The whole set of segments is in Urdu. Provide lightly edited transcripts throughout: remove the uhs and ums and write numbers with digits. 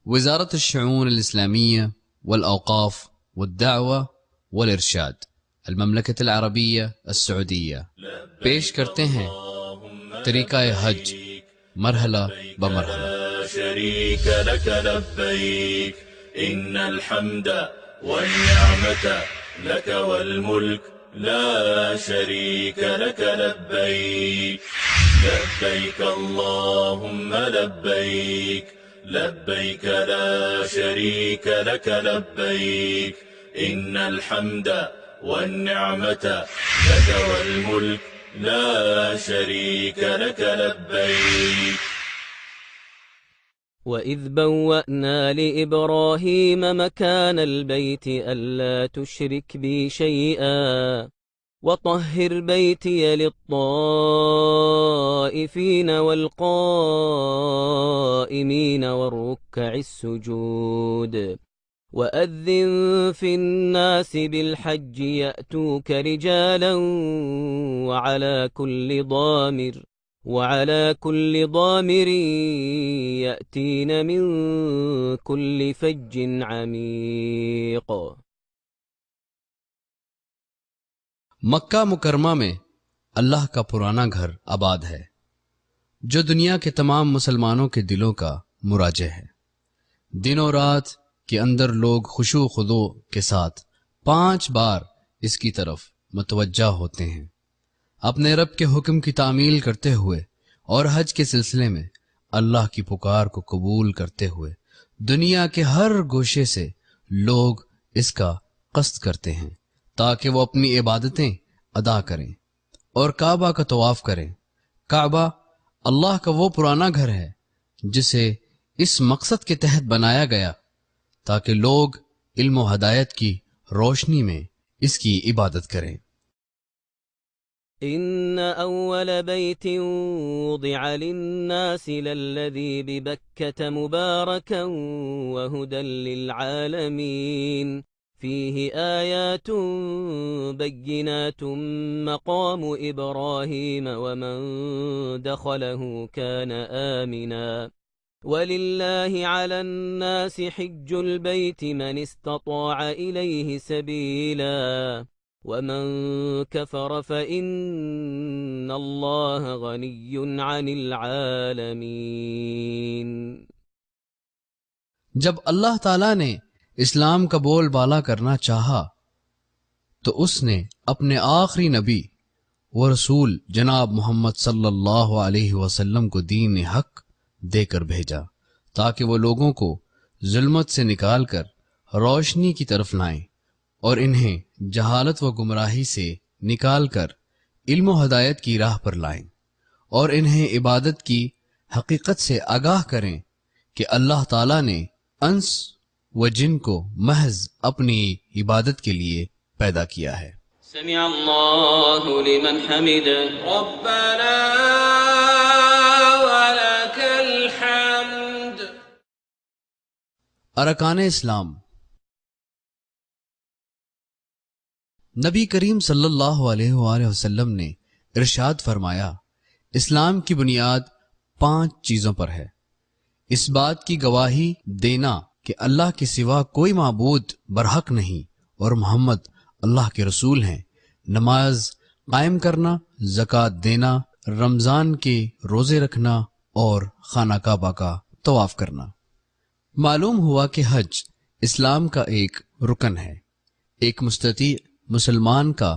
وزارة الشؤون الإسلامية والأوقاف والدعوة والإرشاد المملكة العربية السعودية پیش کرتے ہیں طریقہ حج مرحلہ بمرحلہ. لا شريك لك لبيك إن الحمد والنعمة لك والملك لا شريك لك لبيك لبيك اللهم لبيك لبيك لا شريك لك لبيك إن الحمد والنعمة لك والملك لا شريك لك لبيك. وَإِذْ بَوَّأْنَا لِإِبْرَاهِيمَ مَكَانَ الْبَيْتِ أَلَّا تُشْرِكْ بِي شَيْئًا وَطَهِّرْ بَيْتِيَ لِلطَّائِفِينَ وَالْقَائِمِينَ وَالرُّكَّعِ السُّجُودِ وَأَذِّن فِي النَّاسِ بِالْحَجِّ يَأْتُوكَ رِجَالًا وعلى كل ضامر يأتين من كل فج عميق. مکہ مکرمہ میں اللہ کا پرانا گھر آباد ہے جو دنیا کے تمام مسلمانوں کے دلوں کا مراجع ہے. دن و رات کے اندر لوگ خشوع و خضوع کے ساتھ 5 بار اس کی طرف متوجہ ہوتے ہیں اپنے رب کے حکم کی تعمیل کرتے ہوئے اور حج کے سلسلے میں اللہ کی پکار کو قبول کرتے ہوئے. دنیا کے ہر گوشے سے لوگ اس کا قصد کرتے ہیں تاکہ وہ اپنی عبادتیں ادا کریں اور کعبہ کا طواف کریں. کعبہ اللہ کا وہ پرانا گھر ہے جسے اس مقصد کے تحت بنایا گیا تاکہ لوگ علم و ہدایت کی روشنی میں اس کی عبادت کریں. إن أول بيت وضع للناس للذي ببكة مباركا وهدى للعالمين فيه آيات بينات مقام إبراهيم ومن دخله كان آمنا ولله على الناس حج البيت من استطاع إليه سبيلا ومن كفر فإن الله غني عن العالمين. جب اللہ تعالیٰ نے اسلام کا بول بالا کرنا چاہا تو اس نے اپنے آخری نبی و رسول جناب محمد صلی اللہ علیہ وسلم کو دین حق دے کر بھیجا تاکہ وہ لوگوں کو ظلمت سے نکال کر روشنی کی طرف لائیں اور انہیں جہالت و گمراہی سے نکال کر علم و ہدایت کی راہ پر لائیں اور انہیں عبادت کی حقیقت سے آگاہ کریں کہ اللہ تعالیٰ نے انس و جن کو محض اپنی عبادت کے لیے پیدا کیا ہے. سمع اللہ لمن حمد ربنا ولک الحمد. ارکان اسلام. نبی کریم صلی اللہ علیہ وآلہ وسلم نے ارشاد فرمایا اسلام کی بنیاد 5 چیزوں پر ہے. اس بات کی گواہی دینا کہ اللہ کے سوا کوئی معبود برحق نہیں اور محمد اللہ کے رسول ہیں، نماز قائم کرنا، زکوٰۃ دینا، رمضان کے روزے رکھنا اور خانہ کعبہ کا طواف کرنا. معلوم ہوا کہ حج اسلام کا ایک رکن ہے. ایک مستطیع مسلمان کا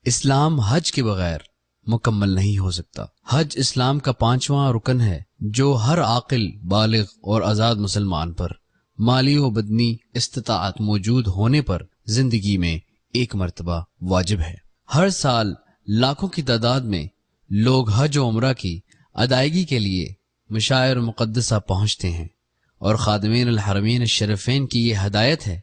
اسلام حج کے بغیر مکمل نہیں ہو سکتا. حج اسلام کا 5واں رکن ہے جو ہر عاقل، بالغ اور آزاد مسلمان پر مالی و بدنی استطاعت موجود ہونے پر زندگی میں ایک مرتبہ واجب ہے. ہر سال لاکھوں کی تعداد میں لوگ حج و عمرہ کی ادائیگی کے لیے مشاعر مقدسہ پہنچتے ہیں اور خادمین الحرمین الشریفین کی یہ ہدایت ہے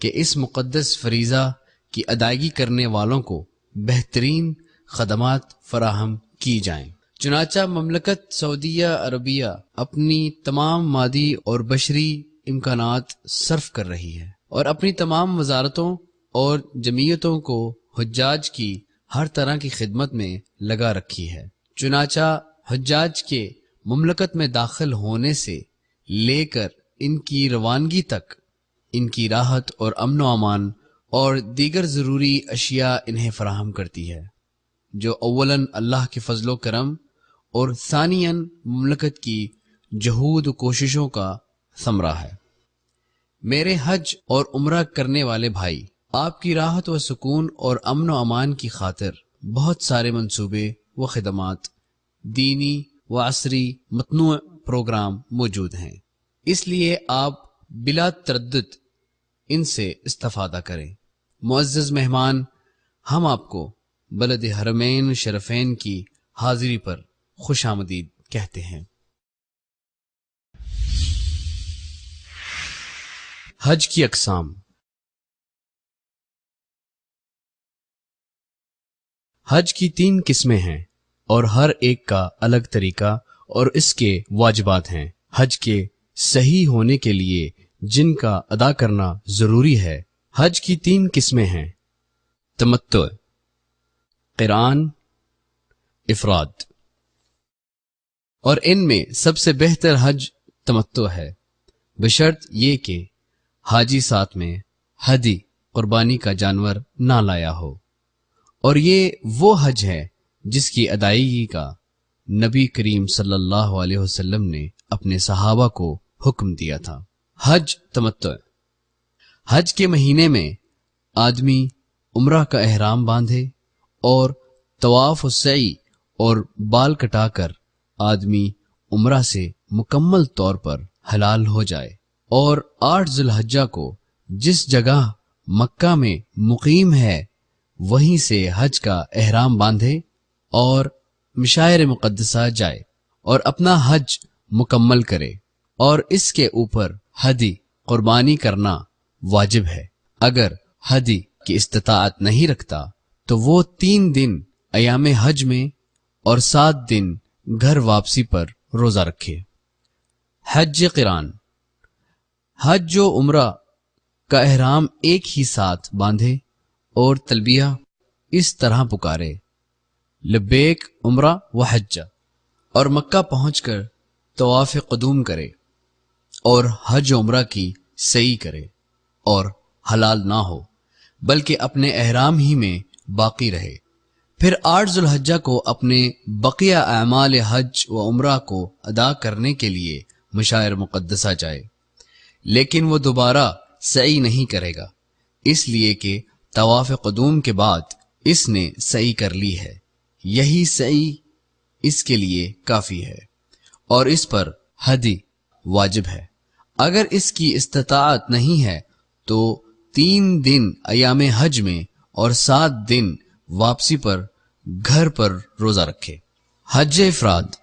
کہ اس مقدس فریضہ کی ادائیگی کرنے والوں کو بہترین خدمات فراہم کی جائیں. چنانچہ مملکت سعودیہ عربیہ اپنی تمام مادی اور بشری امکانات صرف کر رہی ہے اور اپنی تمام وزارتوں اور جمعیتوں کو حجاج کی ہر طرح کی خدمت میں لگا رکھی ہے. چنانچہ حجاج کے مملکت میں داخل ہونے سے لے کر ان کی روانگی تک ان کی راحت اور امن و امان اور دیگر ضروری اشیاء انہیں فراہم کرتی ہے، جو اولاً اللہ کے فضل و کرم اور ثانیاً مملکت کی جہود و کوششوں کا ثمرہ ہے۔ میرے حج اور عمرہ کرنے والے بھائی، آپ کی راحت و سکون اور امن و امان کی خاطر بہت سارے منصوبے و خدمات، دینی و عصری متنوع پروگرام موجود ہیں، اس لیے آپ بلا تردد ان سے استفادہ کریں۔ معزز مہمان، ہم آپ کو بلد حرمین شرفین کی حاضری پر خوش آمدید کہتے ہیں۔ حج کی اقسام۔ حج کی 3 قسمیں ہیں اور ہر ایک کا الگ طریقہ اور اس کے واجبات ہیں۔ حج کے صحیح ہونے کے لیے جن کا ادا کرنا ضروری ہے۔ حج کی 3 قسمیں ہیں: تمتع، قران، افراد، اور ان میں سب سے بہتر حج تمتع ہے، بشرط یہ کہ حاجی ساتھ میں ہدی قربانی کا جانور نہ لایا ہو، اور یہ وہ حج ہے جس کی ادائیگی کا نبی کریم صلی اللہ علیہ وسلم نے اپنے صحابہ کو حکم دیا تھا۔ حج تمتع۔ حج کے مہینے میں آدمی عمرہ کا احرام باندھے اور طواف و سعی اور بال کٹا کر آدمی عمرہ سے مکمل طور پر حلال ہو جائے، اور 8 ذی الحجہ کو جس جگہ مکہ میں مقیم ہے وہیں سے حج کا احرام باندھے اور مشاعر مقدسہ جائے اور اپنا حج مکمل کرے، اور اس کے اوپر ہدی قربانی کرنا واجب ہے۔ اگر ہدی کی استطاعت نہیں رکھتا تو وہ 3 دن ایام حج میں اور 7 دن گھر واپسی پر روزہ رکھے۔ حج قران۔ حج و عمرہ کا احرام ایک ہی ساتھ باندھے اور تلبیہ اس طرح پکارے: لبیک عمرہ و حج، اور مکہ پہنچ کر طواف قدوم کرے اور حج و عمرہ کی سعی کرے، اور حلال نہ ہو بلکہ اپنے احرام ہی میں باقی رہے۔ پھر 8 ذی الحجہ کو اپنے بقیہ اعمال حج و عمرہ کو ادا کرنے کے لیے مشاعر مقدسہ جائے، لیکن وہ دوبارہ سعی نہیں کرے گا، اس لیے کہ طواف قدوم کے بعد اس نے سعی کر لی ہے۔ یہی سعی اس کے لیے کافی ہے اور اس پر ہدی واجب ہے۔ اگر اس کی استطاعت نہیں ہے تو 3 دن ایام حج میں اور 7 دن واپسی پر گھر پر روزہ رکھے۔ حج افراد۔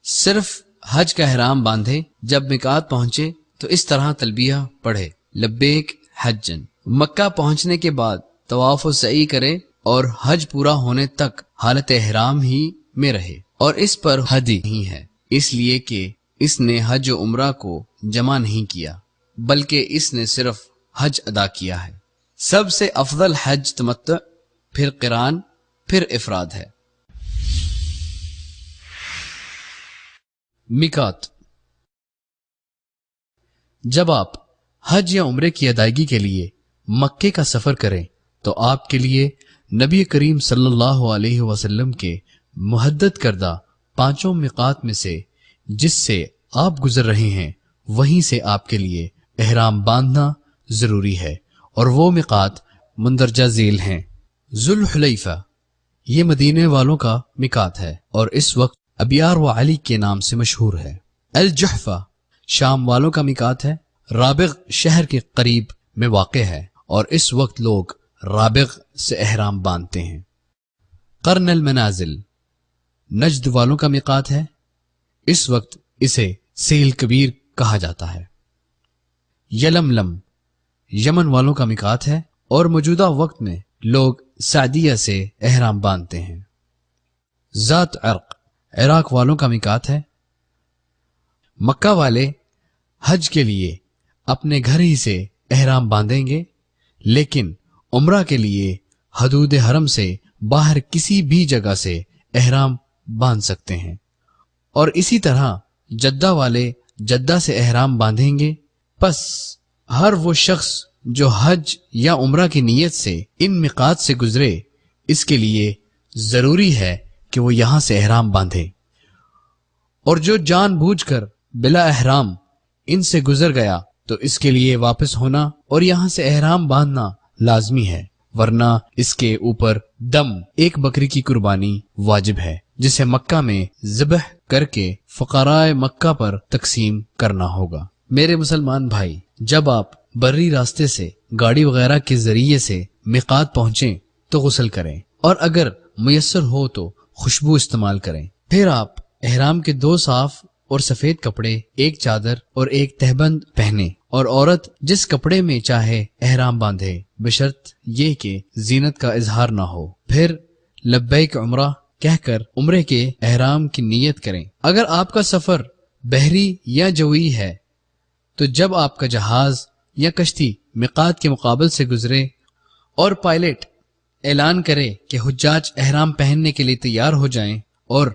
صرف حج کا احرام باندھے، جب میقات پہنچے تو اس طرح تلبیہ پڑھے: لبیک حجن۔ مکہ پہنچنے کے بعد طواف و سعی کرے اور حج پورا ہونے تک حالت احرام ہی میں رہے، اور اس پر ہدی نہیں ہے، اس لیے کہ اس نے حج و عمرہ کو جمع نہیں کیا بلکہ اس نے صرف حج ادا کیا ہے۔ سب سے افضل حج تمتع، پھر قران، پھر افراد ہے۔ میقات۔ جب آپ حج یا عمرے کی ادائیگی کے لیے مکے کا سفر کریں تو آپ کے لیے نبی کریم صلی اللہ علیہ وسلم کے محدد کردہ 5 میقات میں سے جس سے آپ گزر رہے ہیں وہیں سے آپ کے لیے احرام باندھنا ضروری ہے، اور وہ میقات مندرجہ ذیل ہیں: ذوالحلیفہ، یہ مدینے والوں کا میقات ہے اور اس وقت ابیار و علی کے نام سے مشہور ہے۔ الجحفہ، شام والوں کا میقات ہے، رابغ شہر کے قریب میں واقع ہے اور اس وقت لوگ رابغ سے احرام باندھتے ہیں۔ قرن المنازل، نجد والوں کا میقات ہے، اس وقت اسے سیل کبیر کہا جاتا ہے۔ یلملم، یمن والوں کا میقات ہے اور موجودہ وقت میں لوگ سعدیہ سے احرام باندھتے ہیں۔ ذات عرق، عراق والوں کا میقات ہے۔ مکہ والے حج کے لیے اپنے گھر ہی سے احرام باندھیں گے، لیکن عمرہ کے لیے حدود حرم سے باہر کسی بھی جگہ سے احرام باندھ سکتے ہیں، اور اسی طرح جدہ والے جدہ سے احرام باندھیں گے، پس ہر وہ شخص جو حج یا عمرہ کی نیت سے ان میقات سے گزرے، اس کے لیے ضروری ہے کہ وہ یہاں سے احرام باندھے، اور جو جان بوجھ کر بلا احرام ان سے گزر گیا تو اس کے لیے واپس ہونا اور یہاں سے احرام باندھنا لازمی ہے، ورنہ اس کے اوپر دم ایک بکری کی قربانی واجب ہے، جسے مکہ میں ذبح کر کے فقراء مکہ پر تقسیم کرنا ہوگا۔ میرے مسلمان بھائی، جب آپ بری راستے سے گاڑی وغیرہ کے ذریعے سے میقات پہنچیں تو غسل کریں، اور اگر میسر ہو تو خوشبو استعمال کریں۔ پھر آپ احرام کے 2 صاف اور سفید کپڑے، ایک چادر اور ایک تہبند پہنے، اور عورت جس کپڑے میں چاہے احرام باندھے، بشرط یہ کہ زینت کا اظہار نہ ہو۔ پھر لبیک عمرہ کہہ کر عمرے کے احرام کی نیت کریں۔ اگر آپ کا سفر بحری یا جوئی ہے تو جب آپ کا جہاز یا کشتی میقات کے مقابل سے گزرے اور پائلٹ اعلان کرے کہ حجاج احرام پہننے کے لیے تیار ہو جائیں، اور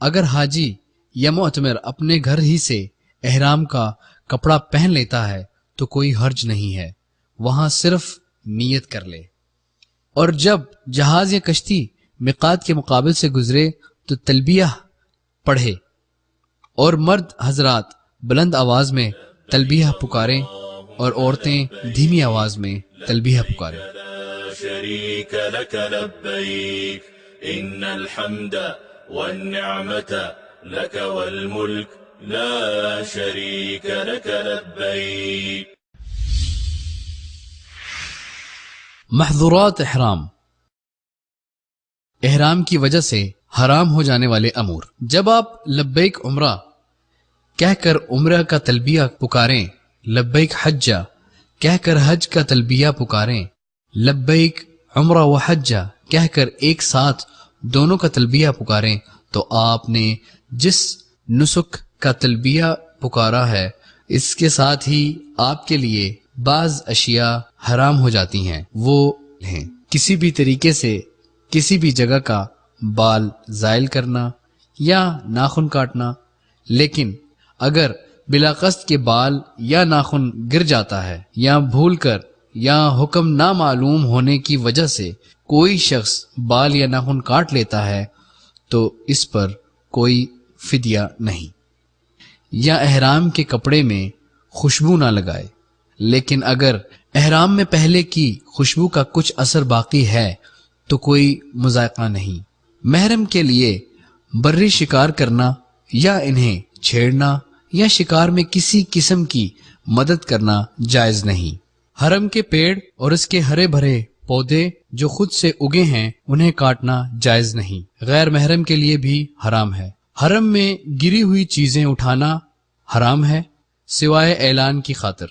اگر حاجی یا معتمر اپنے گھر ہی سے احرام کا کپڑا پہن لیتا ہے تو کوئی حرج نہیں ہے، وہاں صرف نیت کر لے۔ اور جب جہاز یا کشتی میقات کے مقابل سے گزرے تو تلبیہ پڑھے، اور مرد حضرات بلند آواز میں تلبیہ پکاریں اور عورتیں دھیمی آواز میں تلبیہ پکاریں۔ شريك لك لبيك إن الحمد والنعمة لك والملك لا شريك لك لبيك۔ محظورات احرام، احرام کی وجہ سے حرام ہو جانے والے امور۔ جب آپ لبیک عمرہ کہہ کر عمرہ کا تلبیہ پکاریں، لبیک حجہ کہہ کر حج کا تلبیہ پکاریں، لبیک عمرہ و حجہ کہہ کر ایک ساتھ دونوں کا تلبیہ پکاریں، تو آپ نے جس نسک کا تلبیہ پکارا ہے اس کے ساتھ ہی آپ کے لیے بعض اشیاء حرام ہو جاتی ہیں۔ وہ ہیں کسی بھی طریقے سے کسی بھی جگہ کا بال زائل کرنا یا ناخن کاٹنا، لیکن اگر بلا قصد کے بال یا ناخن گر جاتا ہے یا بھول کر یا حکم نامعلوم ہونے کی وجہ سے کوئی شخص بال یا ناخن کاٹ لیتا ہے تو اس پر کوئی فدیہ نہیں، یا احرام کے کپڑے میں خوشبو نہ لگائے، لیکن اگر احرام میں پہلے کی خوشبو کا کچھ اثر باقی ہے تو کوئی مذائقہ نہیں۔ محرم کے لیے بری شکار کرنا یا انہیں چھیڑنا یا شکار میں کسی قسم کی مدد کرنا جائز نہیں۔ حرم کے پیڑ اور اس کے ہرے بھرے پودے جو خود سے اگے ہیں انہیں کاٹنا جائز نہیں، غیر محرم کے لیے بھی حرام ہے۔ حرم میں گری ہوئی چیزیں اٹھانا حرام ہے سوائے اعلان کی خاطر۔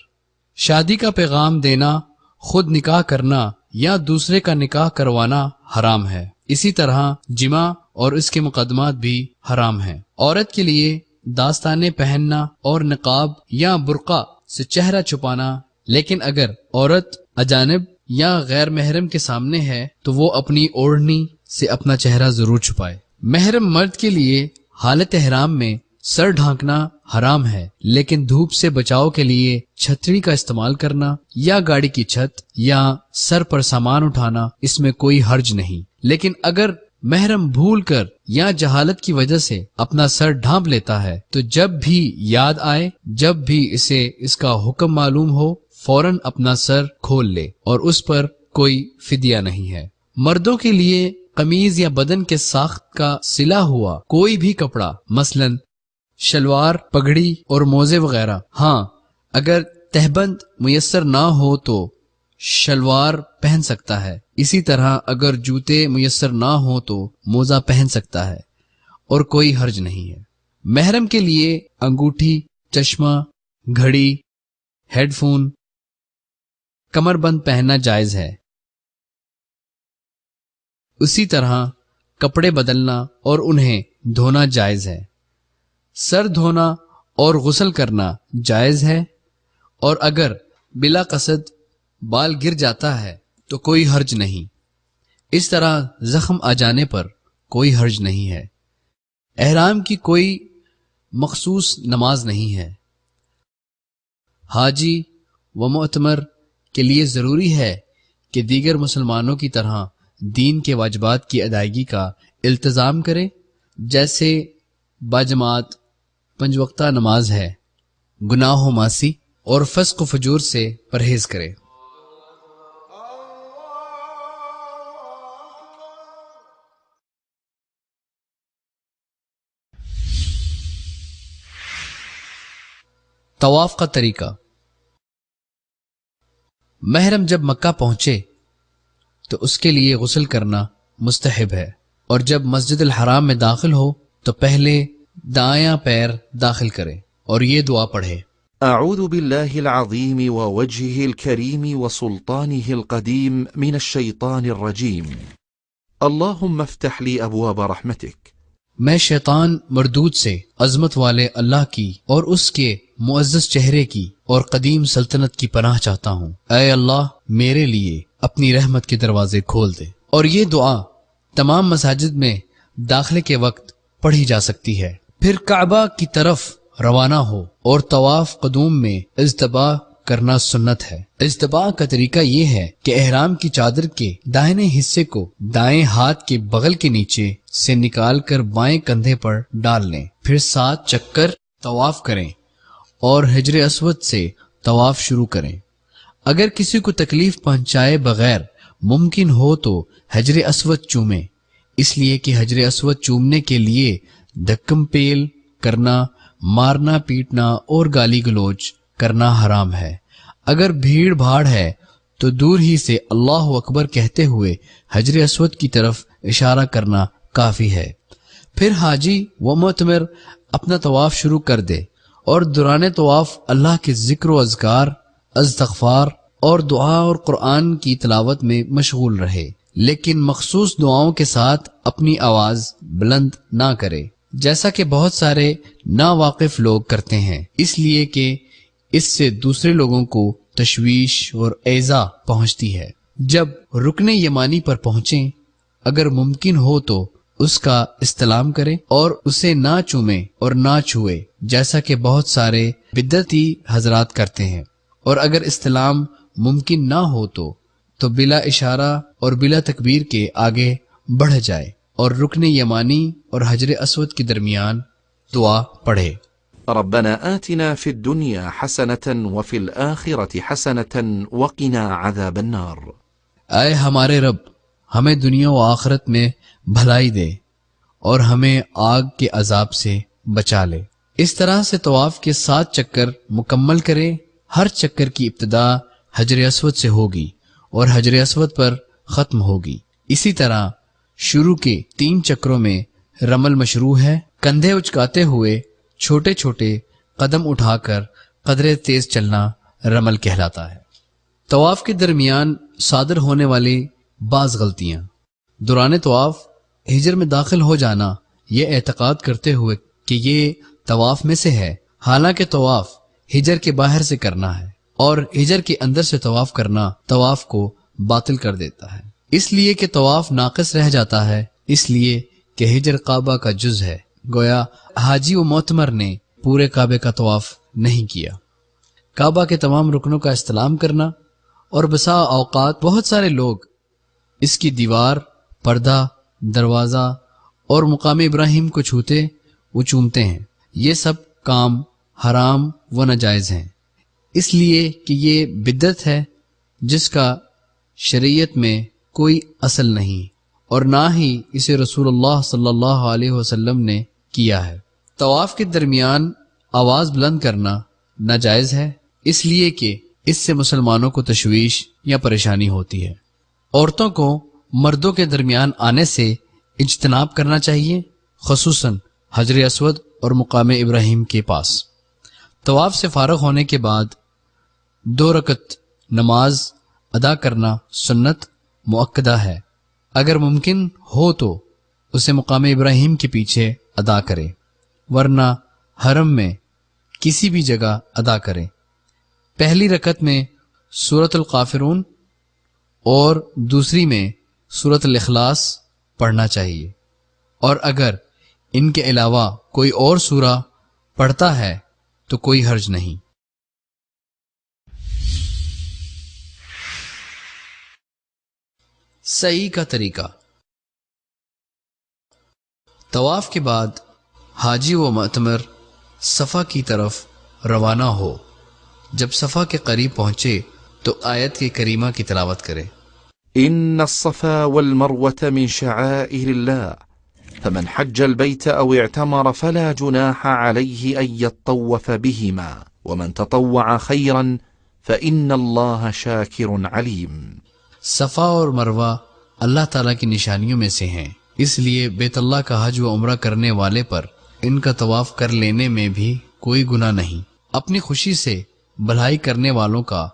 شادی کا پیغام دینا، خود نکاح کرنا یا دوسرے کا نکاح کروانا حرام ہے۔ اسی طرح جمع اور اس کے مقدمات بھی حرام ہیں۔ عورت کے لیے داستانے پہننا اور نقاب یا برقع سے چہرہ چھپانا، لیکن اگر عورت اجانب یا غیر محرم کے سامنے ہے تو وہ اپنی اوڑھنی سے اپنا چہرہ ضرور چھپائے۔ محرم مرد کے لیے حالت احرام میں سر ڈھانکنا حرام ہے، لیکن دھوپ سے بچاؤ کے لیے چھتری کا استعمال کرنا یا گاڑی کی چھت یا سر پر سامان اٹھانا اس میں کوئی حرج نہیں۔ لیکن اگر محرم بھول کر یا جہالت کی وجہ سے اپنا سر ڈھانپ لیتا ہے تو جب بھی یاد آئے، جب بھی اسے اس کا حکم معلوم ہو، فوراً اپنا سر کھول لے اور اس پر کوئی فدیہ نہیں ہے۔ مردوں کے لیے قمیض یا بدن کے ساخت کا سلا ہوا کوئی بھی کپڑا، مثلاً شلوار، پگڑی اور موزے وغیرہ، ہاں اگر تہبند میسر نہ ہو تو شلوار پہن سکتا ہے، اسی طرح اگر جوتے میسر نہ ہو تو موزہ پہن سکتا ہے اور کوئی حرج نہیں ہے۔ محرم کے لیے انگوٹھی، چشمہ، گھڑی، ہیڈ فون، کمر بند پہننا جائز ہے۔ اسی طرح کپڑے بدلنا اور انہیں دھونا جائز ہے۔ سر دھونا اور غسل کرنا جائز ہے، اور اگر بلا قصد بال گر جاتا ہے تو کوئی حرج نہیں۔ اس طرح زخم آ جانے پر کوئی حرج نہیں ہے۔ احرام کی کوئی مخصوص نماز نہیں ہے۔ حاجی و معتمر کے لیے ضروری ہے کہ دیگر مسلمانوں کی طرح دین کے واجبات کی ادائیگی کا التزام کرے، جیسے باجماعت 5 وقتہ نماز ہے، گناہ و معاصی اور فسق و فجور سے پرہیز کرے۔ طواف کا طریقہ۔ محرم جب مکہ پہنچے تو اس کے لیے غسل کرنا مستحب ہے، اور جب مسجد الحرام میں داخل ہو تو پہلے دایاں پیر داخل کرے اور یہ دعا پڑھے: أعوذ بالله العظيم ووجهه الكريم وسلطانه القديم من الشيطان الرجيم اللهم افتح لي أبواب رحمتك۔ میں شیطان مردود سے عظمت والے اللہ کی اور اس کے معزز چہرے کی اور قدیم سلطنت کی پناہ چاہتا ہوں۔ اے اللہ میرے لیے اپنی رحمت کے دروازے کھول دے۔ اور یہ دعا تمام مساجد میں داخلے کے وقت پڑھی جا سکتی ہے۔ پھر کعبہ کی طرف روانہ ہو اور طواف قدوم میں اجتباء کرنا سنت ہے۔ اجتباء کا طریقہ یہ ہے کہ احرام کی چادر کے دائیں حصے کو دائیں ہاتھ کے بغل کے نیچے سے نکال کر بائیں کندھے پر ڈال لیں، پھر 7 چکر طواف کریں اور حجر اسود سے طواف شروع کریں۔ اگر کسی کو تکلیف پہنچائے بغیر ممکن ہو تو حجر اسود چومیں، اس لیے کہ حجر اسود چومنے کے لیے دھکم پیل کرنا، مارنا پیٹنا اور گالی گلوچ کرنا حرام ہے۔ اگر بھیڑ بھاڑ ہے تو دور ہی سے اللہ اکبر کہتے ہوئے حجر اسود کی طرف اشارہ کرنا کافی ہے۔ پھر حاجی و معتمر اپنا طواف شروع کر دے اور دوران طواف اللہ کے ذکر و اذکار، استغفار اور دعا اور قرآن کی تلاوت میں مشغول رہے، لیکن مخصوص دعاؤں کے ساتھ اپنی آواز بلند نہ کرے، جیسا کہ بہت سارے ناواقف لوگ کرتے ہیں، اس لیے کہ اس سے دوسرے لوگوں کو تشویش اور ایذا پہنچتی ہے۔ جب رکن یمانی پر پہنچیں، اگر ممکن ہو تو اس کا استلام کریں اور اسے نہ چومیں اور نہ چھوئے، جیسا کہ بہت سارے بدعتی حضرات کرتے ہیں، اور اگر استلام ممکن نہ ہو تو بلا اشارہ اور بلا تکبیر کے آگے بڑھ جائے اور رکن یمانی اور حجر اسود کے درمیان دعا پڑھے: ربنا آتنا في الدنيا حسنة وفي الآخرة حسنة وقنا عذاب النار۔ اے ہمارے رب، ہمیں دنیا و آخرت میں بھلائی دے اور ہمیں آگ کے عذاب سے بچا لے۔ اس طرح سے طواف کے 7 چکر مکمل کرے۔ ہر چکر کی ابتدا حجر اسود سے ہوگی اور حجر اسود پر ختم ہوگی۔ اسی طرح شروع کے 3 چکروں میں رمل مشروع ہے۔ کندھے اچکاتے ہوئے چھوٹے چھوٹے قدم اٹھا کر قدرے تیز چلنا رمل کہلاتا ہے۔ طواف کے درمیان صادر ہونے والی بعض غلطیاں: دوران طواف ہجر میں داخل ہو جانا، یہ اعتقاد کرتے ہوئے کہ یہ طواف میں سے ہے، حالانکہ طواف ہجر کے باہر سے کرنا ہے، اور ہجر کے اندر سے طواف کرنا طواف کو باطل کر دیتا ہے، اس لیے کہ طواف ناقص رہ جاتا ہے، اس لیے کہ ہجر کعبہ کا جز ہے، گویا حاجی و معتمر نے پورے کعبے کا طواف نہیں کیا۔ کعبہ کے تمام رکنوں کا استلام کرنا، اور بسا اوقات بہت سارے لوگ اس کی دیوار، پردہ، دروازہ اور مقام ابراہیم کو چھوتے و چومتے ہیں، یہ سب کام حرام و ناجائز ہیں، اس لیے کہ یہ بدعت ہے جس کا شریعت میں کوئی اصل نہیں، اور نہ ہی اسے رسول اللہ صلی اللہ علیہ وسلم نے کیا ہے۔ طواف کے درمیان آواز بلند کرنا ناجائز ہے، اس لیے کہ اس سے مسلمانوں کو تشویش یا پریشانی ہوتی ہے۔ عورتوں کو مردوں کے درمیان آنے سے اجتناب کرنا چاہیے، خصوصاً حجر اسود اور مقام ابراہیم کے پاس۔ طواف سے فارغ ہونے کے بعد 2 رکعت نماز ادا کرنا سنت مؤکدہ ہے، اگر ممکن ہو تو اسے مقام ابراہیم کے پیچھے ادا کرے، ورنہ حرم میں کسی بھی جگہ ادا کرے۔ پہلی رکعت میں سورۃ الکافرون اور دوسری میں سورۃ الاخلاص پڑھنا چاہیے، اور اگر ان کے علاوہ کوئی اور سورہ پڑھتا ہے تو کوئی حرج نہیں۔ سعی کا طریقہ۔ طواف کے بعد حاجی و معتمر صفا کی طرف روانہ ہو۔ جب صفا کے قریب پہنچے تو آیت کی کریمہ کی تلاوت کرے۔ إن الصفا والمروة من شعائر الله فمن حج البيت أو اعتمر فلا جناح عليه أن يطوف بهما ومن تطوع خيرا فإن الله شاكر عليم۔ صفا اور مروہ اللہ تعالیٰ کی نشانیوں میں سے ہیں، اس لیے بیت اللہ کا حج و عمرہ کرنے والے پر ان کا طواف کر لینے میں بھی کوئی گناہ نہیں۔ اپنی خوشی سے بھلائی کرنے والوں کا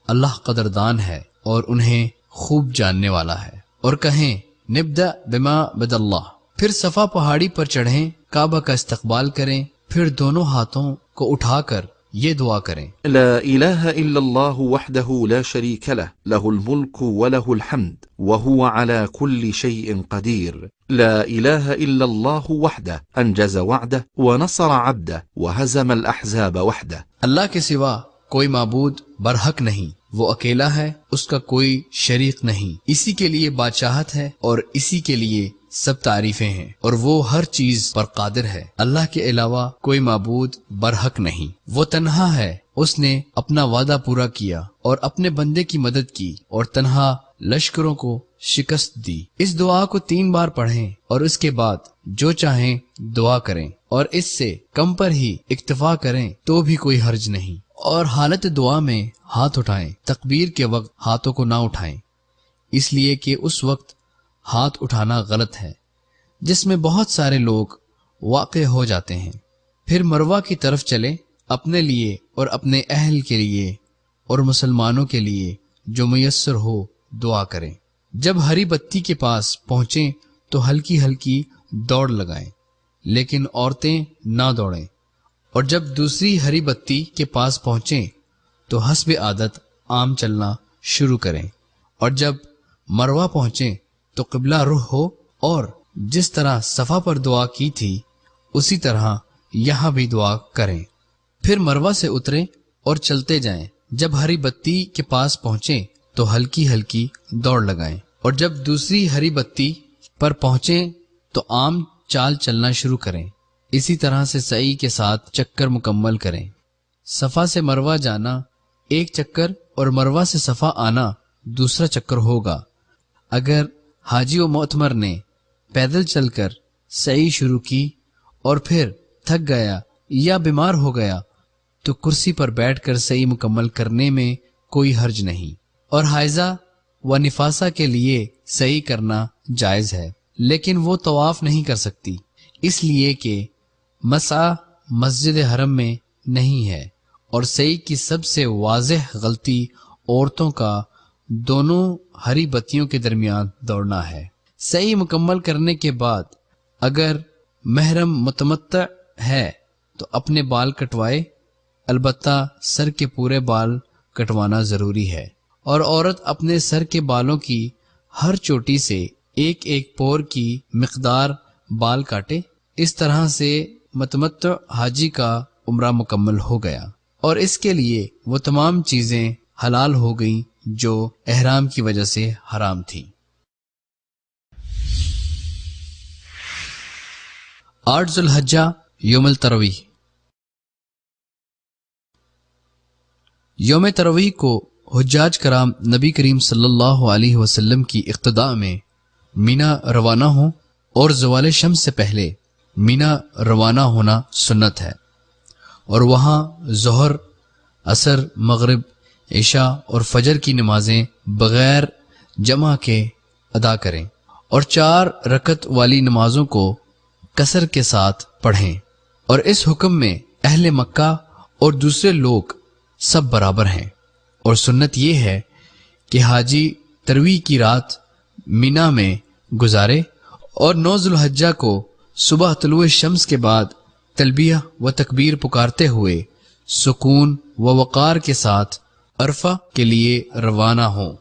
اللہ قدردان ہے اور انہیں خوب جاننے والا ہے۔ اور کہیں نبدأ بما بدا اللہ، پھر صفا پہاڑی پر چڑھیں، کعبہ کا استقبال کریں، پھر دونوں ہاتھوں کو اٹھا کر یہ دعا کریں۔ لا إله إلا الله وحده لا شريك له له الملك وله الحمد وهو على كل شيء قدير لا إله إلا الله وحده أنجز وعده ونصر عبده وهزم الأحزاب وحده۔ اللہ کے سوا کوئی معبود برحق نہیں، وہ اکیلا ہے، اس کا کوئی شریک نہیں، اسی کے لیے بادشاہت ہے اور اسی کے لیے سب تعریفیں ہیں، اور وہ ہر چیز پر قادر ہے۔ اللہ کے علاوہ کوئی معبود برحق نہیں، وہ تنہا ہے، اس نے اپنا وعدہ پورا کیا اور اپنے بندے کی مدد کی اور تنہا لشکروں کو شکست دی۔ اس دعا کو 3 بار پڑھیں اور اس کے بعد جو چاہیں دعا کریں، اور اس سے کم پر ہی اکتفا کریں تو بھی کوئی حرج نہیں، اور حالت دعا میں ہاتھ اٹھائیں، تکبیر کے وقت ہاتھوں کو نہ اٹھائیں، اس لیے کہ اس وقت ہاتھ اٹھانا غلط ہے جس میں بہت سارے لوگ واقع ہو جاتے ہیں۔ پھر مروہ کی طرف چلیں، اپنے لیے اور اپنے اہل کے لیے اور مسلمانوں کے لیے جو میسر ہو دعا کریں۔ جب ہری بتی کے پاس پہنچیں تو ہلکی ہلکی دوڑ لگائیں، لیکن عورتیں نہ دوڑیں، اور جب دوسری ہری بتی کے پاس پہنچیں تو حسب عادت عام چلنا شروع کریں، اور جب مروہ پہنچیں تو قبلہ رخ ہو، اور جس طرح صفا پر دعا کی تھی اسی طرح یہاں بھی دعا کریں۔ پھر مروہ سے اتریں اور چلتے جائیں، جب ہری بتی کے پاس پہنچیں تو ہلکی ہلکی دوڑ لگائیں، اور جب دوسری ہری بتی پر پہنچیں تو عام چال چلنا شروع کریں۔ اسی طرح سے سعی کے ساتھ چکر مکمل کریں۔ صفا سے مروہ جانا 1 چکر اور مروہ سے صفا آنا 2 چکر ہوگا۔ اگر حاجی و معتمر نے پیدل چل کر سعی شروع کی اور پھر تھک گیا یا بیمار ہو گیا تو کرسی پر بیٹھ کر سعی مکمل کرنے میں کوئی حرج نہیں، اور حائضہ و نفاسہ کے لیے سعی کرنا جائز ہے، لیکن وہ طواف نہیں کر سکتی، اس لیے کہ مسعی مسجد حرم میں نہیں ہے، اور سعی کی سب سے واضح غلطی عورتوں کا دونوں ہری بتیوں کے درمیان دوڑنا ہے۔ سعی مکمل کرنے کے بعد اگر محرم متمتع ہے تو اپنے بال کٹوائے، البتہ سر کے پورے بال کٹوانا ضروری ہے، اور عورت اپنے سر کے بالوں کی ہر چوٹی سے 1 پور کی مقدار بال کاٹے۔ اس طرح سے متمتع حاجی کا عمرہ مکمل ہو گیا، اور اس کے لیے وہ تمام چیزیں حلال ہو گئیں جو احرام کی وجہ سے حرام تھی۔ 8 ذو الحجہ یوم الترویح۔ یوم ترویح کو حجاج کرام نبی کریم صلی اللہ علیہ وسلم کی اقتداء میں مینا روانہ ہوں، اور زوال شمس سے پہلے مینا روانہ ہونا سنت ہے، اور وہاں ظہر، عصر، مغرب، عشاء اور فجر کی نمازیں بغیر جمع کے ادا کریں، اور 4 رکعت والی نمازوں کو قصر کے ساتھ پڑھیں، اور اس حکم میں اہل مکہ اور دوسرے لوگ سب برابر ہیں۔ اور سنت یہ ہے کہ حاجی ترویح کی رات مینا میں گزارے، اور 9 ذو الحجہ کو صبح طلوع شمس کے بعد تلبیہ و تکبیر پکارتے ہوئے سکون و وقار کے ساتھ عرفہ کے لیے روانہ ہوں۔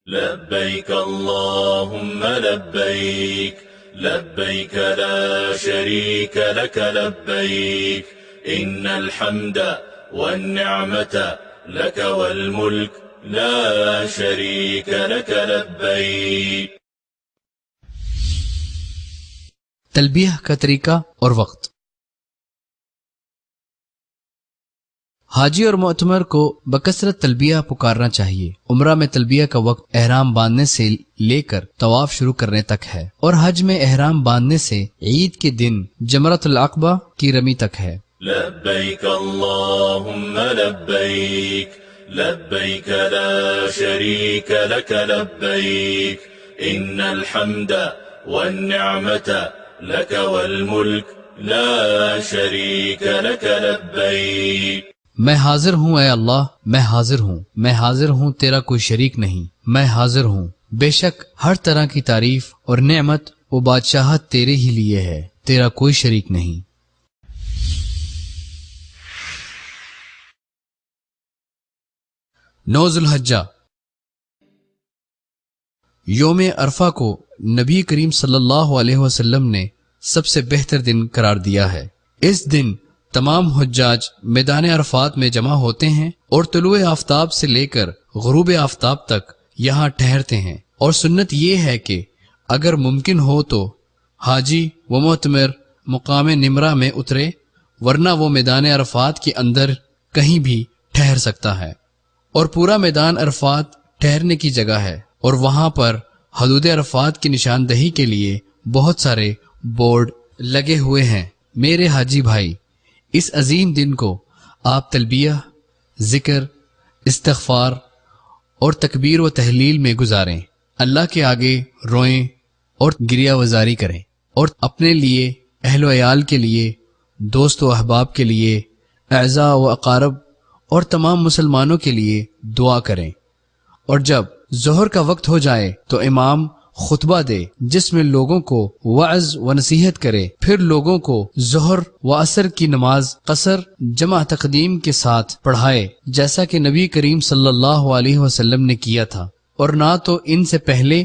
لبيك اللهم لبيك لبيك لا شريك لك لبيك إن الحمد والنعمة لك والملك لا شريك لك لبيك. تلبیہ کا طریقہ اور وقت. حاجی اور معتمر کو بکثرت تلبیہ پکارنا چاہیے. عمرہ میں تلبیہ کا وقت احرام باندھنے سے لے کر طواف شروع کرنے تک ہے، اور حج میں احرام باندھنے سے عید کے دن جمرۃ العقبہ کی رمی تک ہے. لبيك اللهم لبيك لبيك لا شريك لك لبيك إن الحمد والنعمة لك والملك لا شريك لك لبيك. میں حاضر ہوں اے اللہ، میں حاضر ہوں، میں حاضر ہوں، تیرا کوئی شریک نہیں، میں حاضر ہوں. بے شک ہر طرح کی تعریف اور نعمت و بادشاہت تیرے ہی لیے ہے، تیرا کوئی شریک نہیں. نو ذی الحجہ. یوم عرفہ کو نبی کریم صلی اللہ علیہ وسلم نے سب سے بہتر دن قرار دیا ہے. اس دن تمام حجاج میدان عرفات میں جمع ہوتے ہیں اور طلوع آفتاب سے لے کر غروب آفتاب تک یہاں ٹھہرتے ہیں. اور سنت یہ ہے کہ اگر ممکن ہو تو حاجی و معتمر مقام نمرہ میں اترے، ورنہ وہ میدان عرفات کے اندر کہیں بھی ٹھہر سکتا ہے. اور پورا میدان عرفات ٹھہرنے کی جگہ ہے، اور وہاں پر حدود عرفات کی نشاندہی کے لیے بہت سارے بورڈ لگے ہوئے ہیں. میرے حاجی بھائی، اس عظیم دن کو آپ تلبیہ، ذکر، استغفار اور تکبیر و تحلیل میں گزاریں. اللہ کے آگے روئیں اور گریہ وزاری کریں، اور اپنے لیے، اہل و عیال کے لیے، دوست و احباب کے لیے، اعزاء و اقارب اور تمام مسلمانوں کے لیے دعا کریں. اور جب ظہر کا وقت ہو جائے تو امام خطبہ دے جس میں لوگوں کو وعظ و نصیحت کرے، پھر لوگوں کو ظہر و عصر کی نماز قصر جمع تقدیم کے ساتھ پڑھائے، جیسا کہ نبی کریم صلی اللہ علیہ وسلم نے کیا تھا. اور نہ تو ان سے پہلے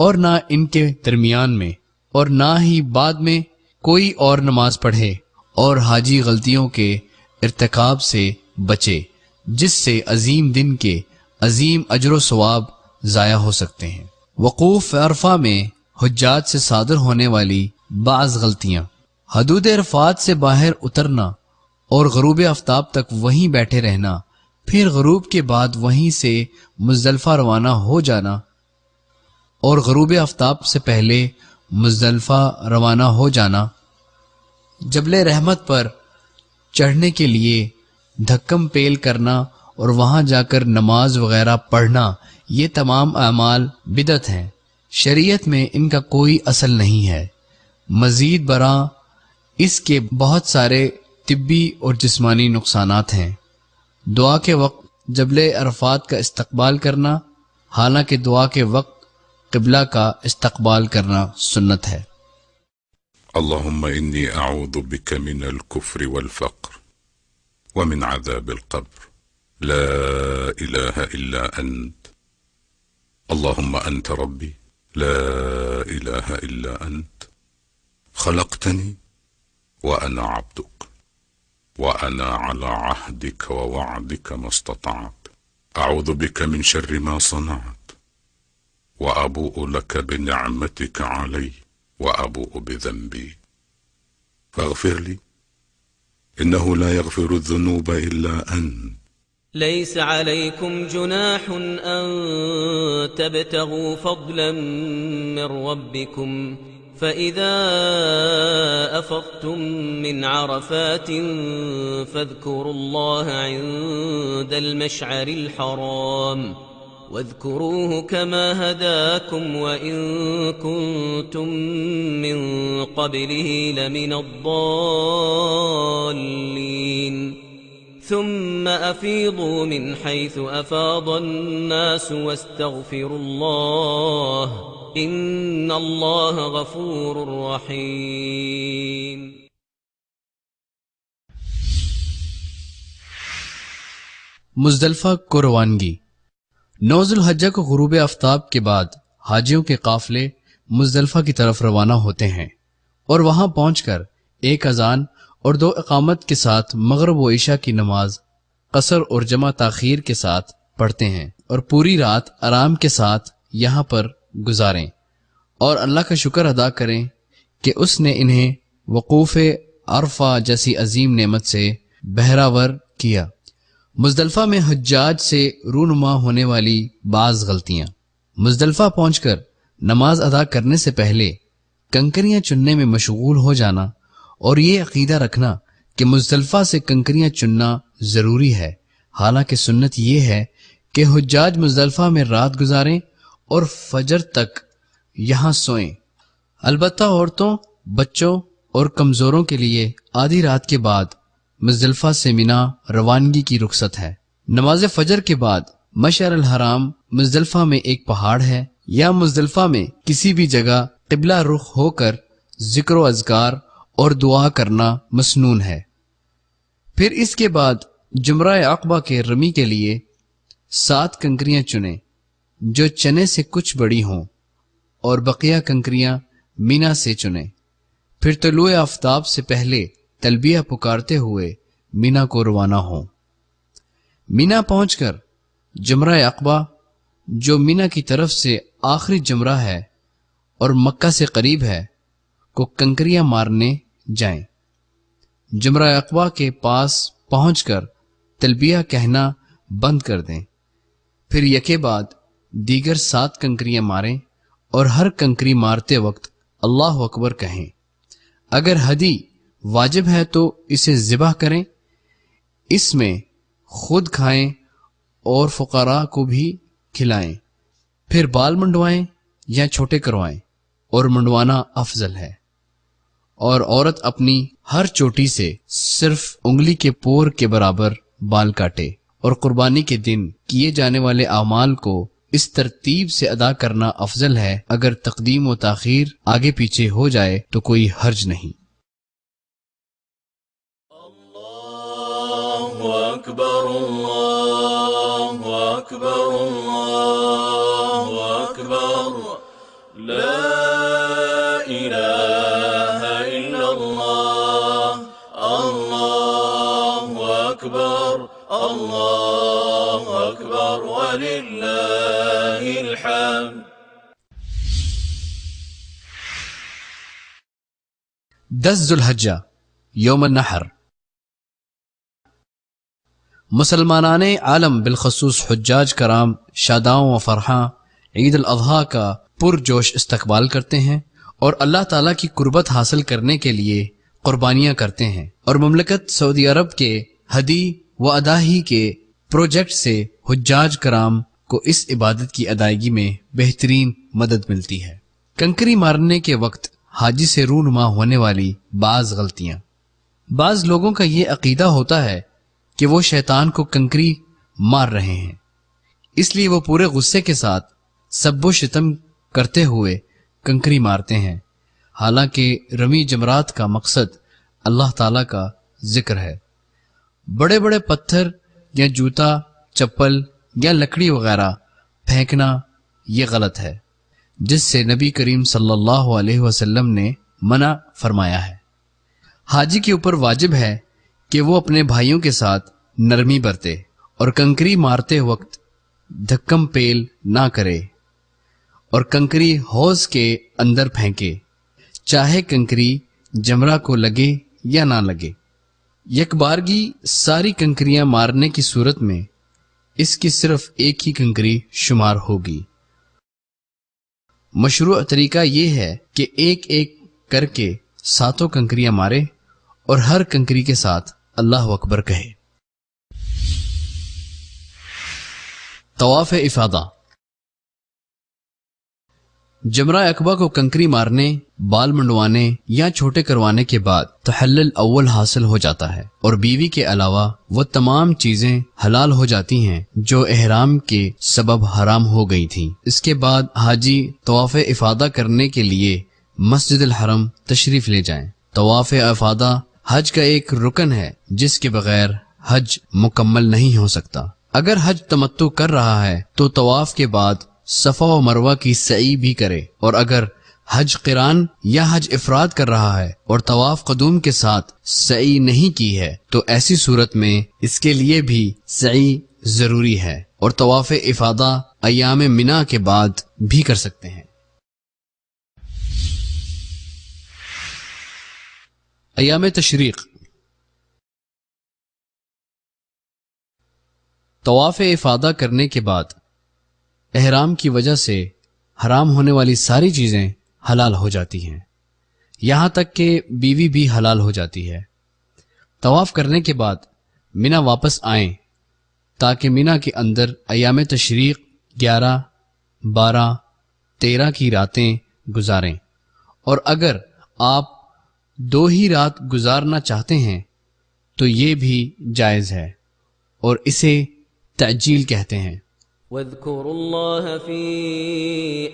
اور نہ ان کے درمیان میں اور نہ ہی بعد میں کوئی اور نماز پڑھے. اور حاجی غلطیوں کے ارتکاب سے بچے جس سے عظیم دن کے عظیم اجر و ثواب ضائع ہو سکتے ہیں. وقوف عرفہ میں حجاج سے صادر ہونے والی بعض غلطیاں: حدود عرفات سے باہر اترنا اور غروب آفتاب تک وہیں بیٹھے رہنا، پھر غروب کے بعد وہیں سے مزدلفہ روانہ ہو جانا، اور غروب آفتاب سے پہلے مزدلفہ روانہ ہو جانا، جبل رحمت پر چڑھنے کے لیے دھکم پیل کرنا اور وہاں جا کر نماز وغیرہ پڑھنا، یہ تمام اعمال بدعت ہیں. شریعت میں ان کا کوئی اصل نہیں ہے. مزید برآں اس کے بہت سارے طبی اور جسمانی نقصانات ہیں. دعا کے وقت جبل عرفات کا استقبال کرنا، حالانکہ دعا کے وقت قبلہ کا استقبال کرنا سنت ہے. اللهم إني أعوذ بك من الكفر والفقر ومن عذاب القبر لا إله إلا أنت اللهم أنت ربي لا إله إلا أنت خلقتني وأنا عبدك وأنا على عهدك ووعدك ما استطعت أعوذ بك من شر ما صنعت وأبوء لك بنعمتك علي وأبوء بذنبي فاغفر لي إنه لا يغفر الذنوب إلا أنت. ليس عليكم جناح أن تبتغوا فضلا من ربكم فإذا أفضتم من عرفات فاذكروا الله عند المشعر الحرام واذكروه كما هداكم وإن كنتم من قبله لمن الضالين ثم أفيضوا من حيث أفاض الناس واستغفروا الله إن الله غفور رحيم. مزدلفہ کو روانگی. 9 ذی الحجہ کو غروب آفتاب کے بعد حاجیوں کے قافلے مزدلفہ کی طرف روانہ ہوتے ہیں اور وہاں پہنچ کر ایک اذان اور 2 اقامت کے ساتھ مغرب و عشاء کی نماز قصر اور جمع تاخیر کے ساتھ پڑھتے ہیں اور پوری رات آرام کے ساتھ یہاں پر گزاریں اور اللہ کا شکر ادا کریں کہ اس نے انہیں وقوف عرفہ جیسی عظیم نعمت سے بہراور کیا۔ مزدلفہ میں حجاج سے رونما ہونے والی بعض غلطیاں۔ مزدلفہ پہنچ کر نماز ادا کرنے سے پہلے کنکریاں چننے میں مشغول ہو جانا اور یہ عقیدہ رکھنا کہ مزدلفہ سے کنکریاں چننا ضروری ہے، حالانکہ سنت یہ ہے کہ حجاج مزدلفہ میں رات گزاریں اور فجر تک یہاں سوئیں۔ البتہ عورتوں، بچوں اور کمزوروں کے لیے آدھی رات کے بعد مزدلفہ سے مینا روانگی کی رخصت ہے۔ نماز فجر کے بعد مشعر الحرام مزدلفہ میں ایک پہاڑ ہے، یا مزدلفہ میں کسی بھی جگہ قبلہ رخ ہو کر ذکر و اذکار اور دعا کرنا مسنون ہے۔ پھر اس کے بعد جمرہ عقبہ کے رمی کے لیے 7 کنکریاں چنیں جو چنے سے کچھ بڑی ہوں، اور بقیہ کنکریاں مینا سے چنیں۔ پھر طلوع آفتاب سے پہلے تلبیہ پکارتے ہوئے مینا کو روانہ ہوں۔ مینا پہنچ کر جمرہ عقبہ جو مینا کی طرف سے آخری جمرہ ہے اور مکہ سے قریب ہے کو کنکریاں مارنے جائیں۔ جمرہ عقبہ کے پاس پہنچ کر تلبیہ کہنا بند کر دیں، پھر یکے بعد دیگر 7 کنکریاں ماریں اور ہر کنکری مارتے وقت اللہ اکبر کہیں۔ اگر ہدی واجب ہے تو اسے ذبح کریں، اس میں خود کھائیں اور فقراء کو بھی کھلائیں۔ پھر بال منڈوائیں یا چھوٹے کروائیں، اور منڈوانا افضل ہے، اور عورت اپنی ہر چوٹی سے صرف انگلی کے پور کے برابر بال کاٹے، اور قربانی کے دن کیے جانے والے اعمال کو اس ترتیب سے ادا کرنا افضل ہے۔ اگر تقدیم و تاخیر آگے پیچھے ہو جائے تو کوئی حرج نہیں۔ اللہ اکبر اللہ اکبر اللہ اکبر لا الہ الا اللہ اللہ اکبر اللہ اکبر وللہ الحمد۔ دس ذو الحجہ یوم النحر۔ مسلمانان عالم بالخصوص حجاج کرام شاداں و فرحاں عید الاضحیٰ کا پرجوش استقبال کرتے ہیں اور اللہ تعالیٰ کی قربت حاصل کرنے کے لیے قربانیاں کرتے ہیں، اور مملکت سعودی عرب کے ہدی و اداہی کے پروجیکٹ سے حجاج کرام کو اس عبادت کی ادائیگی میں بہترین مدد ملتی ہے۔ کنکری مارنے کے وقت حاجی سے رونما ہونے والی بعض غلطیاں۔ بعض لوگوں کا یہ عقیدہ ہوتا ہے کہ وہ شیطان کو کنکری مار رہے ہیں، اس لیے وہ پورے غصے کے ساتھ سب و شتم کرتے ہوئے کنکری مارتے ہیں، حالانکہ رمی جمرات کا مقصد اللہ تعالیٰ کا ذکر ہے۔ بڑے بڑے پتھر یا جوتا، چپل یا لکڑی وغیرہ پھینکنا یہ غلط ہے، جس سے نبی کریم صلی اللہ علیہ وسلم نے منع فرمایا ہے۔ حاجی کے اوپر واجب ہے کہ وہ اپنے بھائیوں کے ساتھ نرمی برتے اور کنکری مارتے وقت دھکم پیل نہ کرے، اور کنکری حوض کے اندر پھینکے، چاہے کنکری جمرہ کو لگے یا نہ لگے۔ یک بارگی ساری کنکریاں مارنے کی صورت میں اس کی صرف ایک ہی کنکری شمار ہوگی۔ مشروع طریقہ یہ ہے کہ ایک ایک کر کے 7 کنکریاں مارے اور ہر کنکری کے ساتھ اللہ اکبر کہے۔ طواف افاضہ۔ جمرہ عقبہ کو کنکری مارنے، بال منڈوانے یا چھوٹے کروانے کے بعد تحلل اول حاصل ہو جاتا ہے، اور بیوی کے علاوہ وہ تمام چیزیں حلال ہو جاتی ہیں جو احرام کے سبب حرام ہو گئی تھیں۔ اس کے بعد حاجی طواف افاضہ کرنے کے لیے مسجد الحرم تشریف لے جائیں۔ طواف افاضہ حج کا ایک رکن ہے جس کے بغیر حج مکمل نہیں ہو سکتا۔ اگر حج تمتع کر رہا ہے تو طواف کے بعد صفا و مروہ کی سعی بھی کرے، اور اگر حج قران یا حج افراد کر رہا ہے اور طواف قدوم کے ساتھ سعی نہیں کی ہے تو ایسی صورت میں اس کے لیے بھی سعی ضروری ہے، اور طواف افاضہ ایام منا کے بعد بھی کر سکتے ہیں۔ ایام تشریق، طواف افاضہ کرنے کے بعد احرام کی وجہ سے حرام ہونے والی ساری چیزیں حلال ہو جاتی ہیں، یہاں تک کہ بیوی بھی حلال ہو جاتی ہے۔ طواف کرنے کے بعد منا واپس آئیں تاکہ منا کے اندر ایام تشریق 11، 12، 13 کی راتیں گزاریں، اور اگر آپ 2 ہی رات گزارنا چاہتے ہیں تو یہ بھی جائز ہے، اور اسے تعجیل کہتے ہیں۔ واذكروا الله في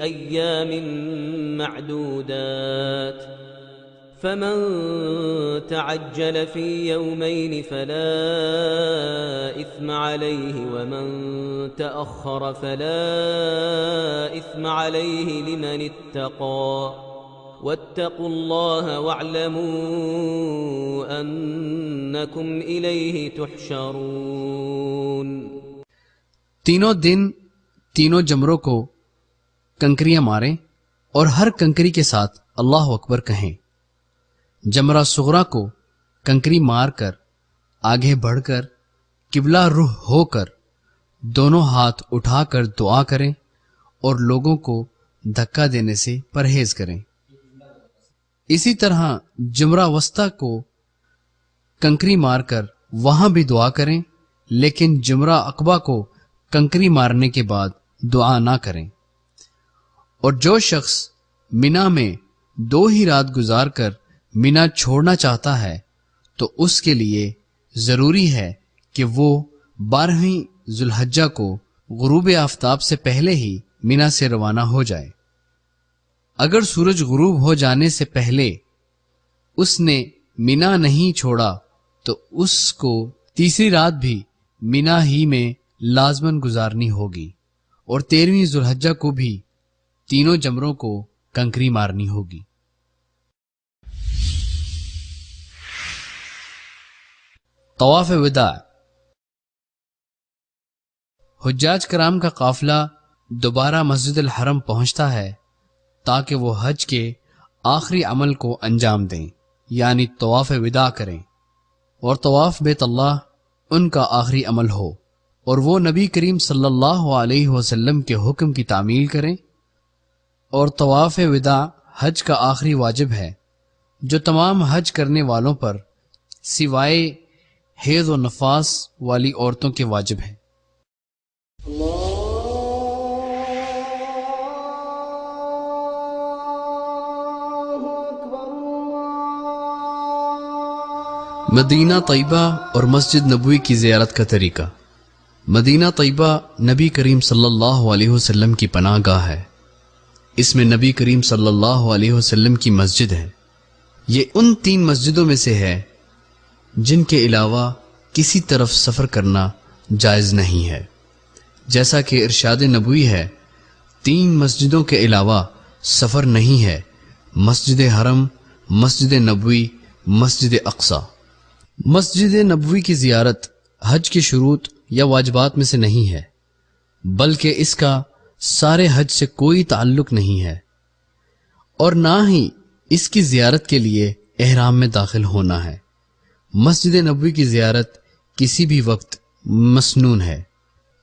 أيام معدودات فمن تعجل في يومين فلا إثم عليه ومن تأخر فلا إثم عليه لمن اتقى واتقوا الله واعلموا أنكم إليه تحشرون۔ تینوں دن تینوں جمروں کو کنکریاں ماریں اور ہر کنکری کے ساتھ اللہ اکبر کہیں۔ جمرہ صغرا کو کنکری مار کر آگے بڑھ کر قبلہ رخ ہو کر دونوں ہاتھ اٹھا کر دعا کریں اور لوگوں کو دھکا دینے سے پرہیز کریں۔ اسی طرح جمرہ وسطی کو کنکری مار کر وہاں بھی دعا کریں، لیکن جمرہ عقبہ کو کنکری مارنے کے بعد دعا نہ کریں۔ اور جو شخص منا میں 2 ہی رات گزار کر منا چھوڑنا چاہتا ہے تو اس کے لیے ضروری ہے کہ وہ 12ویں ذوالحجہ کو غروب آفتاب سے پہلے ہی منا سے روانہ ہو جائے۔ اگر سورج غروب ہو جانے سے پہلے اس نے منا نہیں چھوڑا تو اس کو تیسری رات بھی منا ہی میں لازماً گزارنی ہوگی، اور 13ویں ذوالحجہ کو بھی تینوں جمروں کو کنکری مارنی ہوگی۔ طواف وداع، حجاج کرام کا قافلہ دوبارہ مسجد الحرم پہنچتا ہے تاکہ وہ حج کے آخری عمل کو انجام دیں، یعنی طواف وداع کریں، اور طواف بیت اللہ ان کا آخری عمل ہو، اور وہ نبی کریم صلی اللہ علیہ وسلم کے حکم کی تعمیل کریں۔ اور طواف وداع حج کا آخری واجب ہے جو تمام حج کرنے والوں پر سوائے حیض و نفاس والی عورتوں کے واجب ہے۔ مدینہ طیبہ اور مسجد نبوی کی زیارت کا طریقہ۔ مدینہ طیبہ نبی کریم صلی اللہ علیہ وسلم کی پناہ گاہ ہے۔ اس میں نبی کریم صلی اللہ علیہ وسلم کی مسجد ہے۔ یہ ان 3 مسجدوں میں سے ہے جن کے علاوہ کسی طرف سفر کرنا جائز نہیں ہے، جیسا کہ ارشاد نبوی ہے 3 مسجدوں کے علاوہ سفر نہیں ہے: مسجد حرم، مسجد نبوی، مسجد اقصی۔ مسجد نبوی کی زیارت حج کی شروط یا واجبات میں سے نہیں ہے، بلکہ اس کا سارے حج سے کوئی تعلق نہیں ہے، اور نہ ہی اس کی زیارت کے لیے احرام میں داخل ہونا ہے۔ مسجد نبوی کی زیارت کسی بھی وقت مسنون ہے،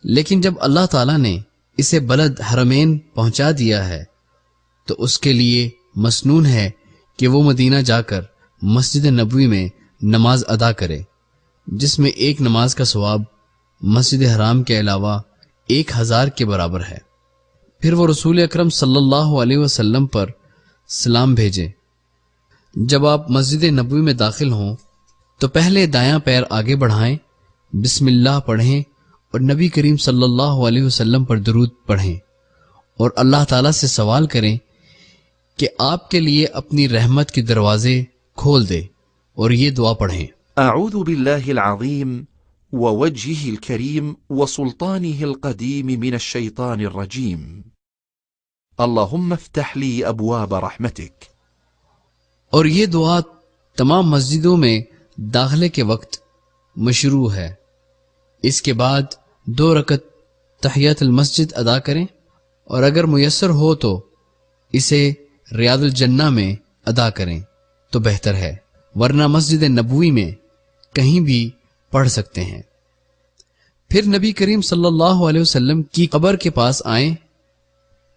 لیکن جب اللہ تعالیٰ نے اسے بلد حرمین پہنچا دیا ہے تو اس کے لیے مسنون ہے کہ وہ مدینہ جا کر مسجد نبوی میں نماز ادا کرے، جس میں ایک نماز کا ثواب مسجد حرام کے علاوہ 1000 کے برابر ہے۔ پھر وہ رسول اکرم صلی اللہ علیہ وسلم پر سلام بھیجے۔ جب آپ مسجد نبوی میں داخل ہوں تو پہلے دایاں پیر آگے بڑھائیں، بسم اللہ پڑھیں اور نبی کریم صلی اللہ علیہ وسلم پر درود پڑھیں، اور اللہ تعالیٰ سے سوال کریں کہ آپ کے لیے اپنی رحمت کے دروازے کھول دے، اور یہ دعا پڑھیں: أعوذ بالله العظيم ووجهه الكريم وسلطانه القديم من الشيطان الرجيم اللهم افتح لي أبواب رحمتك۔ اور یہ دعا تمام مسجدوں میں داخلے کے وقت مشروع ہے۔ اس کے بعد 2 رکعت تحیات المسجد ادا کریں، اور اگر میسر ہو تو اسے ریاض الجنہ میں ادا کریں تو بہتر ہے، ورنہ مسجد نبوی میں کہیں بھی پڑھ سکتے ہیں۔ پھر نبی کریم صلی اللہ علیہ وسلم کی قبر کے پاس آئیں،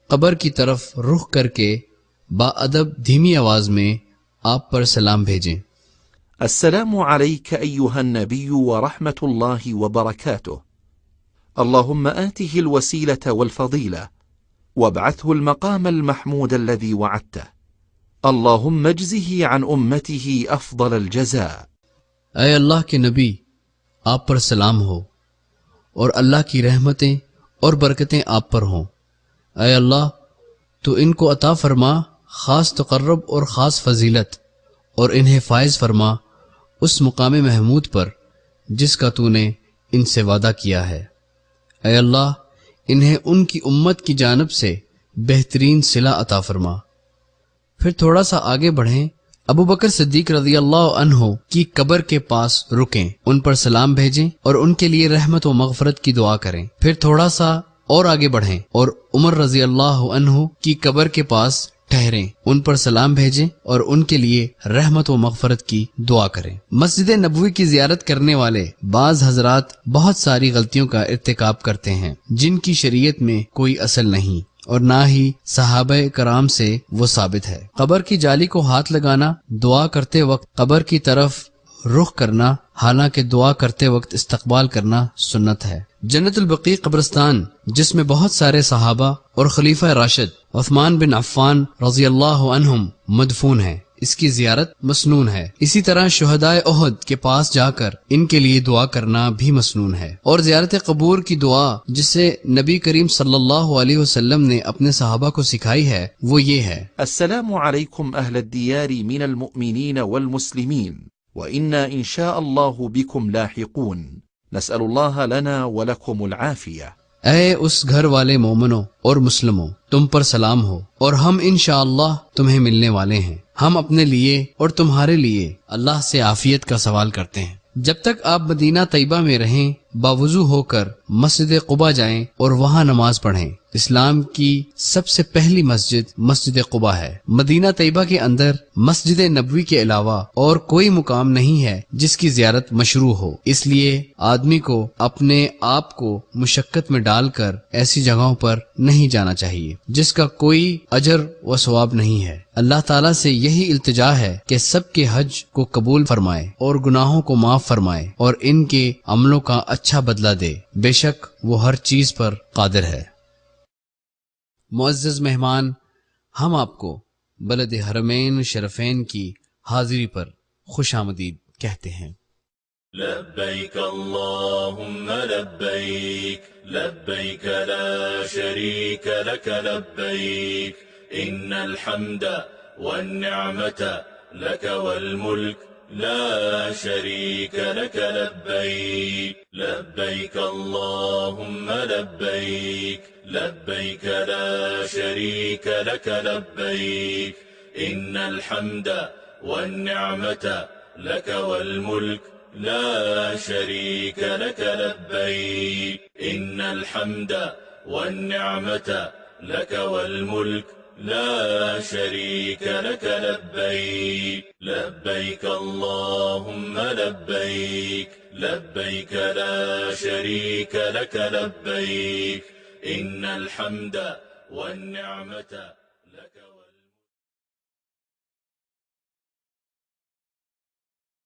قبر کی طرف رخ کر کے با ادب دھیمی آواز میں آپ پر سلام بھیجیں۔ السلام عليك أيها النبي ورحمة الله وبركاته. اللهم آته الوسيلة والفضيلة وابعثه المقام المحمود الذي وعدته. اللهم اجزه عن أمته أفضل الجزاء. اے اللہ کے نبی، آپ پر سلام ہو، اور اللہ کی رحمتیں اور برکتیں آپ پر ہوں۔ اے اللہ، تو ان کو عطا فرما خاص تقرب اور خاص فضیلت، اور انہیں فائز فرما اس مقام محمود پر جس کا تو نے ان سے وعدہ کیا ہے۔ اے اللہ، انہیں ان کی امت کی جانب سے بہترین صلہ عطا فرما۔ پھر تھوڑا سا آگے بڑھیں، ابو بکر صدیق رضی اللہ عنہ کی قبر کے پاس رکیں، ان پر سلام بھیجیں اور ان کے لیے رحمت و مغفرت کی دعا کریں۔ پھر تھوڑا سا اور آگے بڑھیں اور عمر رضی اللہ عنہ کی قبر کے پاس ٹھہریں، ان پر سلام بھیجیں اور ان کے لیے رحمت و مغفرت کی دعا کریں۔ مسجد نبوی کی زیارت کرنے والے بعض حضرات بہت ساری غلطیوں کا ارتکاب کرتے ہیں جن کی شریعت میں کوئی اصل نہیں اور نہ ہی صحابہ کرام سے وہ ثابت ہے۔ قبر کی جالی کو ہاتھ لگانا، دعا کرتے وقت قبر کی طرف رخ کرنا، حالانکہ دعا کرتے وقت استقبال کرنا سنت ہے۔ جنت البقیع قبرستان جس میں بہت سارے صحابہ اور خلیفہ راشد عثمان بن عفان رضی اللہ عنہم مدفون ہیں، اس کی زیارت مسنون ہے۔ اسی طرح شہدائے احد کے پاس جا کر ان کے لیے دعا کرنا بھی مسنون ہے۔ اور زیارت قبور کی دعا جسے نبی کریم صلی اللہ علیہ وسلم نے اپنے صحابہ کو سکھائی ہے وہ یہ ہے: السلام عليكم أهل الديار من المؤمنين والمسلمين وإنا إن شاء الله بكم لاحقون نسأل الله لنا ولكم العافية. اے اس گھر والے مومنوں اور مسلموں، تم پر سلام ہو، اور ہم انشاءاللہ تمہیں ملنے والے ہیں۔ ہم اپنے لیے اور تمہارے لیے اللہ سے عافیت کا سوال کرتے ہیں۔ جب تک آپ مدینہ طیبہ میں رہیں، باوضو ہو کر مسجد قباء جائیں اور وہاں نماز پڑھیں۔ اسلام کی سب سے پہلی مسجد مسجد قباء ہے۔ مدینہ طیبہ کے اندر مسجد نبوی کے علاوہ اور کوئی مقام نہیں ہے جس کی زیارت مشروع ہو، اس لیے آدمی کو اپنے آپ کو مشقت میں ڈال کر ایسی جگہوں پر نہیں جانا چاہیے جس کا کوئی اجر و ثواب نہیں ہے۔ اللہ تعالیٰ سے یہی التجا ہے کہ سب کے حج کو قبول فرمائے اور گناہوں کو معاف فرمائے اور ان کے عملوں کا اچھا بدلہ دے، بے شک وہ ہر چیز پر قادر ہے۔ معزز مہمان، ہم آپ کو بلد حرمین شرفین کی حاضری پر خوش آمدید کہتے ہیں۔ لبيك اللهم لبيك لبيك لا شريك لك لبيك إن الحمد والنعمة لك والملك لا شريك لك لبيك لبيك اللهم لبيك لبيك لا شريك لك لبيك إن الحمد والنعمة لك والملك لا شريك لك لبيك إن الحمد والنعمة لك والملك لا شريك لك لبيك لبيك اللهم لبيك لبيك لا شريك لك لبيك إن الحمد والنعمة لك والملك